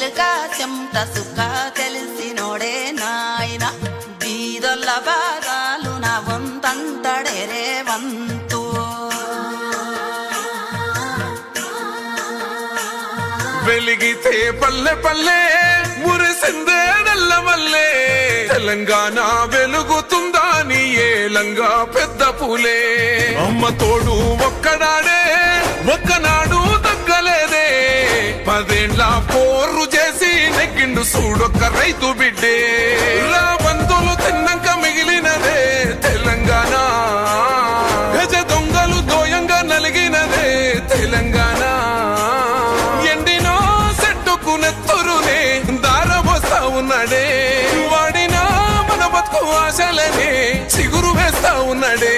లేక చెమట సుఖ తెలిసినోడే నాయన బీదొల్ల బాధలు నా వంతంటడే రేవంతు వెలిగితే పల్లె పల్లె మురిసిందే నల్లమల్లే తెలంగాణ వెలుగుతుందా నీ ఏలంగా పెద్ద పూలే అమ్మ తోడు ఒక్కడాడే ఒక్కనాడు తగ్గలేదే 10 ఏళ్ల పోరు చేసి నెగ్గిండు చూడొక్క రైతు బిడ్డే రాబందులు తిన్నాక మిగిలినదే తెలంగాణ గజ దొంగలు దోయంగా నలిగినదే తెలంగాణ ఎండినో సెట్టుకు నెత్తురునే దారబోస్తా ఉన్నాడే వాడినా మన బతుకు ఆశలనే చిగురు వేస్తా ఉన్నాడే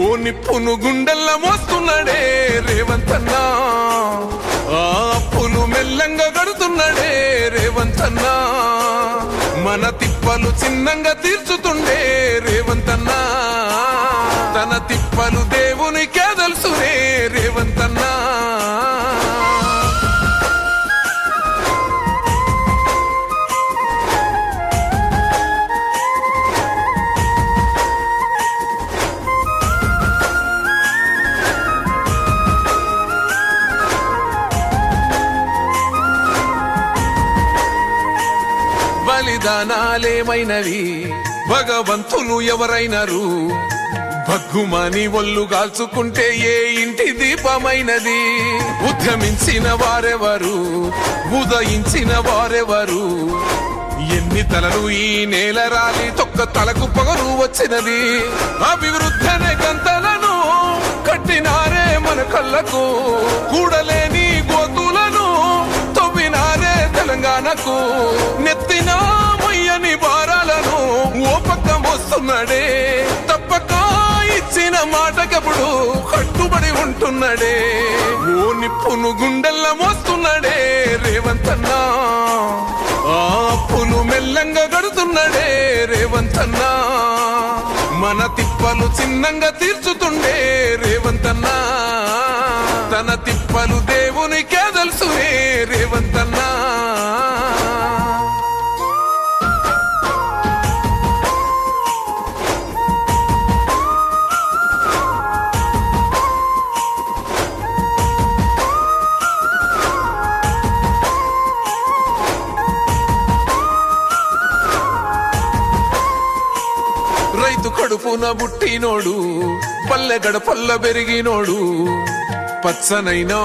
ఓ నిప్పును గుండెల్ల మోస్తున్నాడే రేవంతన్నా ఆ అప్పులు మెల్లంగా గడుతున్నాడే రేవంతన్నా మన తిప్పలు చిన్నంగా తీర్చుతుండే రేవంతన్నా తన తిప్పలు దేవునికే తెలుసునే రేవంతన్నా బలిదానాలేమైనవి భగవంతులు ఎవరైనరు భగ్గుమని ఒళ్ళు గాల్చుకుంటే ఏ ఇంటి దీపమైనది ఉద్యమించిన వారెవరు ఉదయించిన వారెవరు ఎన్ని తలలు ఈ నేల రాలి తొక్క తలకు పొగరు వచ్చినది అభివృద్ధనే గంతలను కట్టినారే మన కళ్ళకు కూడలేని గోతులను తవ్వినారే తెలంగాణకు నెత్తిన మొయ్యని భారాలను ఓ పక్క మోస్తున్నాడే తప్పక ఇచ్చిన మాటకప్పుడు కట్టుబడి ఉంటున్నాడే ఓ నిప్పును గుండెల్ల మోస్తున్నాడే రేవంతన్నా ఆ అప్పులు మెల్లంగా గడుతున్నాడే రేవంతన్నా మన తిప్పలు చిన్నంగా తీర్చుతుండే రేవంతన్నా తన తిప్పలు దేవునికే తెలుసునే రేవంతన్నా రైతు కడుపున బుట్టినోడు పల్లె గడపల్ల పెరిగినోడు పచ్చనైనా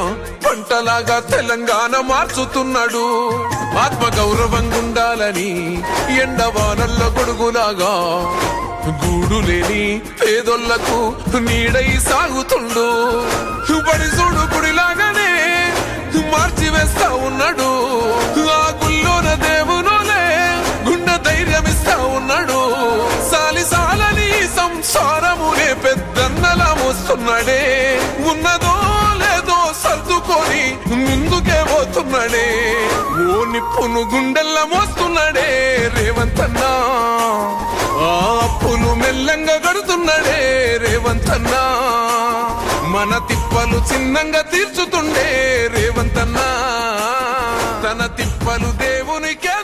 పంటలాగా తెలంగాణ మార్చుతున్నాడు ఆత్మ గౌరవంగా ఉండాలని ఎండవానల్ల గొడుగులాగా గూడు లేని పేదోళ్లకు నీడై సాగుతుండు బడి చూడు గుడిలాగానే మార్చి వేస్తా ఉన్నాడు ఆ గుల్లోన దేవునోలే గుండె ధైర్యమిస్తా ఉన్నాడు సాలిసాలని సంసారమునే పెద్దన్నలా మోస్తున్నాడే ఉన్నదో లేదో సర్దుకొని ముందుకే పోతున్నాడే ఓ నిప్పును గుండెల్ల మోస్తున్నాడే రేవంతన్నా ఆ అప్పులు మెల్లంగా గడుతున్నాడే రేవంతన్నా మన తిప్పలు చిన్నంగా తీర్చుతుండే రేవంతన్నా తన తిప్పలు దేవునికే